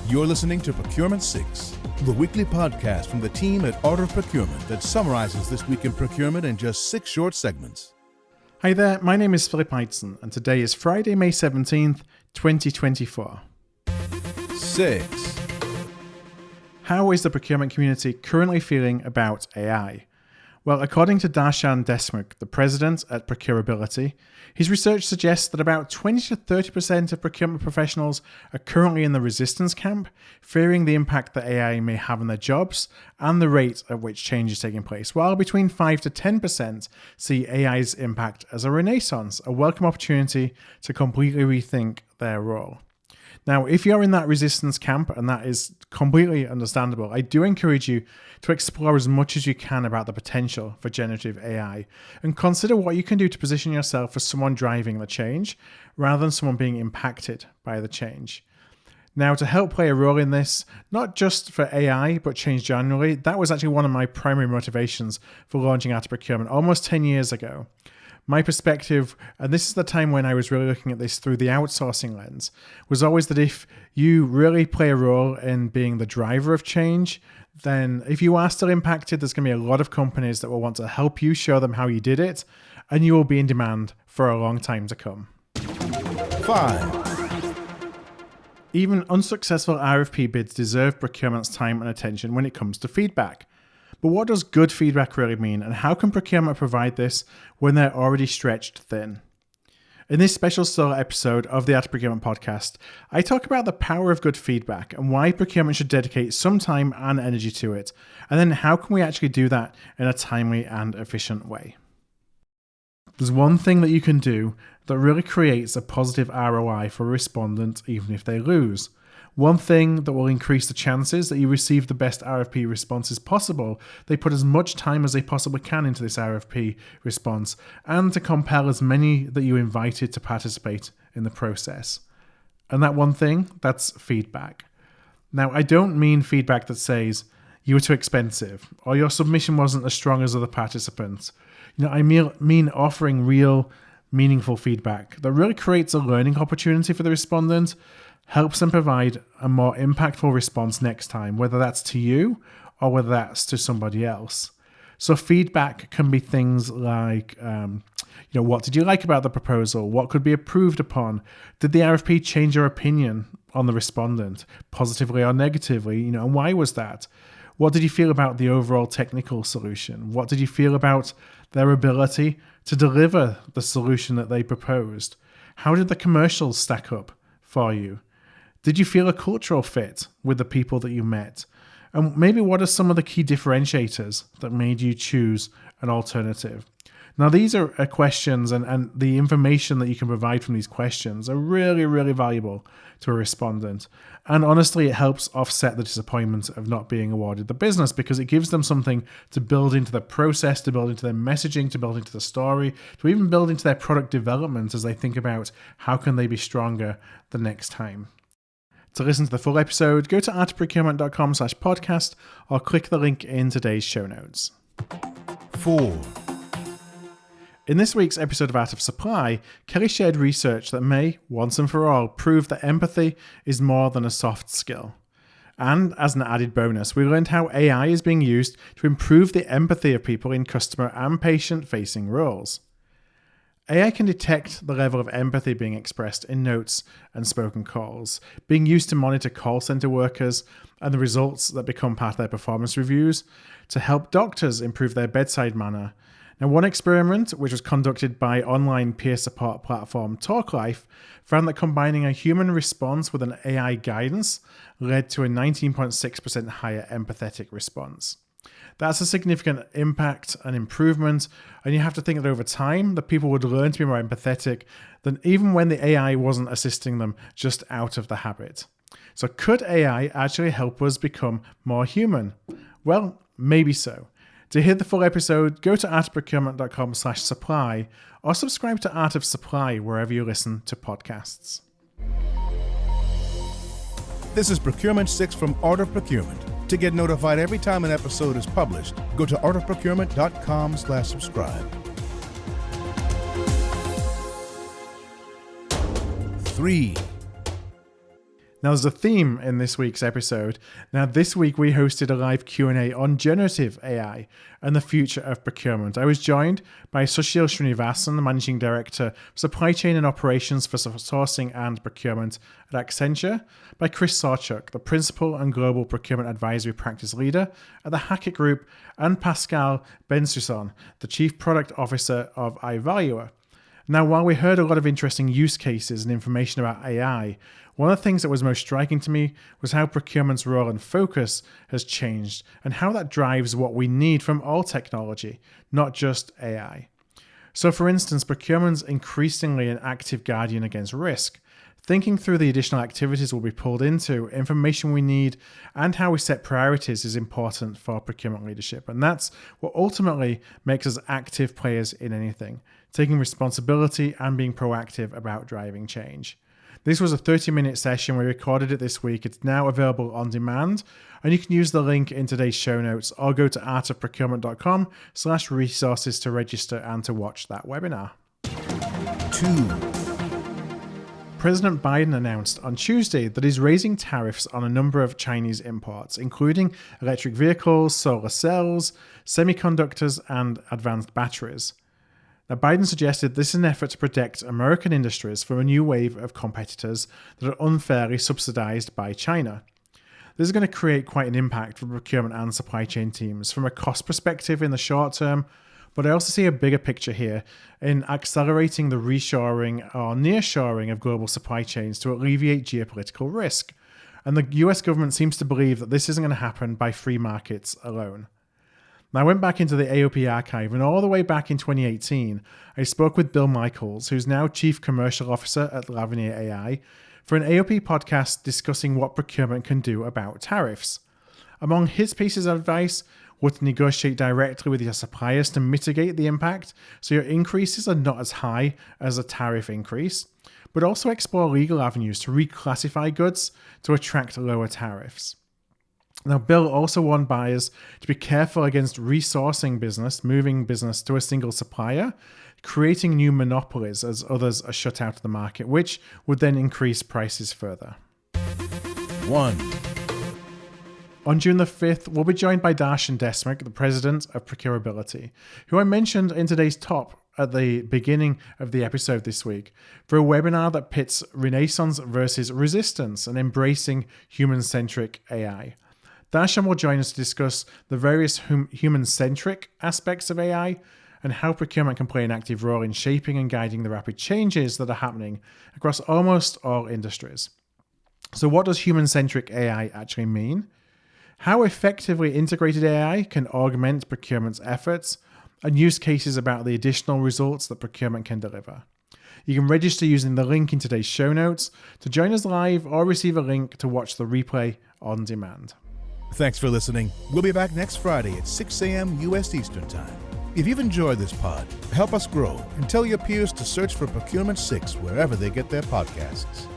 You're listening to Procurement 6, the weekly podcast from the team at Art of Procurement that summarizes this week in procurement in just 6 short segments. Hi there, my name is Philip Heitzen, and today is Friday, May 17th, 2024. 6. How is the procurement community currently feeling about AI? Well, according to Darshan Deshmukh, the president at Procurability, his research suggests that about 20 to 30% of procurement professionals are currently in the resistance camp, fearing the impact that AI may have on their jobs and the rate at which change is taking place, while between 5 to 10% see AI's impact as a renaissance, a welcome opportunity to completely rethink their role. Now, if you're in that resistance camp, and that is completely understandable, I do encourage you to explore as much as you can about the potential for generative AI and consider what you can do to position yourself as someone driving the change rather than someone being impacted by the change. Now, to help play a role in this, not just for AI, but change generally, that was actually one of my primary motivations for launching Art of Procurement almost 10 years ago. My perspective, and this is the time when I was really looking at this through the outsourcing lens, was always that if you really play a role in being the driver of change, then if you are still impacted, there's going to be a lot of companies that will want to help you show them how you did it, and you will be in demand for a long time to come. 5. Even unsuccessful RFP bids deserve procurement's time and attention when it comes to feedback. But what does good feedback really mean, and how can procurement provide this when they're already stretched thin? In this special solo episode of the Art of Procurement podcast, I talk about the power of good feedback and why procurement should dedicate some time and energy to it, and then how can we actually do that in a timely and efficient way. There's one thing that you can do that really creates a positive ROI for a respondent even if they lose. One thing that will increase the chances that you receive the best RFP responses possible. They put as much time as they possibly can into this RFP response and to compel as many that you invited to participate in the process. And that one thing, that's feedback. Now, I don't mean feedback that says you were too expensive or your submission wasn't as strong as other participants. I mean offering real, meaningful feedback that really creates a learning opportunity for the respondent, helps them provide a more impactful response next time, whether that's to you or whether that's to somebody else. So feedback can be things like, what did you like about the proposal? What could be improved upon? Did the RFP change your opinion on the respondent, positively or negatively? And why was that? What did you feel about the overall technical solution? What did you feel about their ability to deliver the solution that they proposed? How did the commercials stack up for you? Did you feel a cultural fit with the people that you met? And maybe what are some of the key differentiators that made you choose an alternative? Now, these are questions, and the information that you can provide from these questions are really, really valuable to a respondent. And honestly, it helps offset the disappointment of not being awarded the business because it gives them something to build into the process, to build into their messaging, to build into the story, to even build into their product development as they think about how can they be stronger the next time. To listen to the full episode, go to artofprocurement.com/podcast or click the link in today's show notes. 4. In this week's episode of Art of Supply, Kelly shared research that may, once and for all, prove that empathy is more than a soft skill. And as an added bonus, we learned how AI is being used to improve the empathy of people in customer and patient-facing roles. AI can detect the level of empathy being expressed in notes and spoken calls, being used to monitor call center workers and the results that become part of their performance reviews, to help doctors improve their bedside manner. Now, one experiment, which was conducted by online peer support platform TalkLife, found that combining a human response with an AI guidance led to a 19.6% higher empathetic response. That's a significant impact and improvement, and you have to think that over time, the people would learn to be more empathetic than even when the AI wasn't assisting them just out of the habit. So could AI actually help us become more human? Well, maybe so. To hear the full episode, go to artofprocurement.com/supply or subscribe to Art of Supply wherever you listen to podcasts. This is Procurement 6 from Art of Procurement. To get notified every time an episode is published, go to artofprocurement.com/subscribe. 3. Now, there's a theme in this week's episode. Now, this week we hosted a live Q&A on generative AI and the future of procurement. I was joined by Sushil Srinivasan, the Managing Director of Supply Chain and Operations for Sourcing and Procurement at Accenture, by Chris Sarchuk, the Principal and Global Procurement Advisory Practice Leader at the Hackett Group, and Pascal Bensusson, the Chief Product Officer of iValua. Now, while we heard a lot of interesting use cases and information about AI, one of the things that was most striking to me was how procurement's role and focus has changed and how that drives what we need from all technology, not just AI. So, for instance, procurement's increasingly an active guardian against risk. Thinking through the additional activities we'll be pulled into, information we need, and how we set priorities is important for procurement leadership. And that's what ultimately makes us active players in anything, taking responsibility and being proactive about driving change. This was a 30-minute session. We recorded it this week. It's now available on demand, and you can use the link in today's show notes or go to artofprocurement.com/resources to register and to watch that webinar. 2. President Biden announced on Tuesday that he's raising tariffs on a number of Chinese imports, including electric vehicles, solar cells, semiconductors, and advanced batteries. Now, Biden suggested this is an effort to protect American industries from a new wave of competitors that are unfairly subsidized by China. This is going to create quite an impact for procurement and supply chain teams from a cost perspective in the short term, but I also see a bigger picture here in accelerating the reshoring or nearshoring of global supply chains to alleviate geopolitical risk. And the US government seems to believe that this isn't going to happen by free markets alone. Now, I went back into the AOP archive, and all the way back in 2018, I spoke with Bill Michaels, who's now Chief Commercial Officer at Lavernier AI, for an AOP podcast discussing what procurement can do about tariffs. Among his pieces of advice were to negotiate directly with your suppliers to mitigate the impact so your increases are not as high as a tariff increase, but also explore legal avenues to reclassify goods to attract lower tariffs. Now, Bill also warned buyers to be careful against resourcing business, moving business to a single supplier, creating new monopolies as others are shut out of the market, which would then increase prices further. 1. On June the 5th, we'll be joined by Darshan Desmuk, the President of Procurability, who I mentioned in today's top at the beginning of the episode this week, for a webinar that pits renaissance versus resistance and embracing human-centric AI. Darshan will join us to discuss the various human-centric aspects of AI and how procurement can play an active role in shaping and guiding the rapid changes that are happening across almost all industries. So what does human-centric AI actually mean? How effectively integrated AI can augment procurement's efforts, and use cases about the additional results that procurement can deliver. You can register using the link in today's show notes to join us live or receive a link to watch the replay on demand. Thanks for listening. We'll be back next Friday at 6 a.m. U.S. Eastern Time. If you've enjoyed this pod, help us grow and tell your peers to search for Procurement 6 wherever they get their podcasts.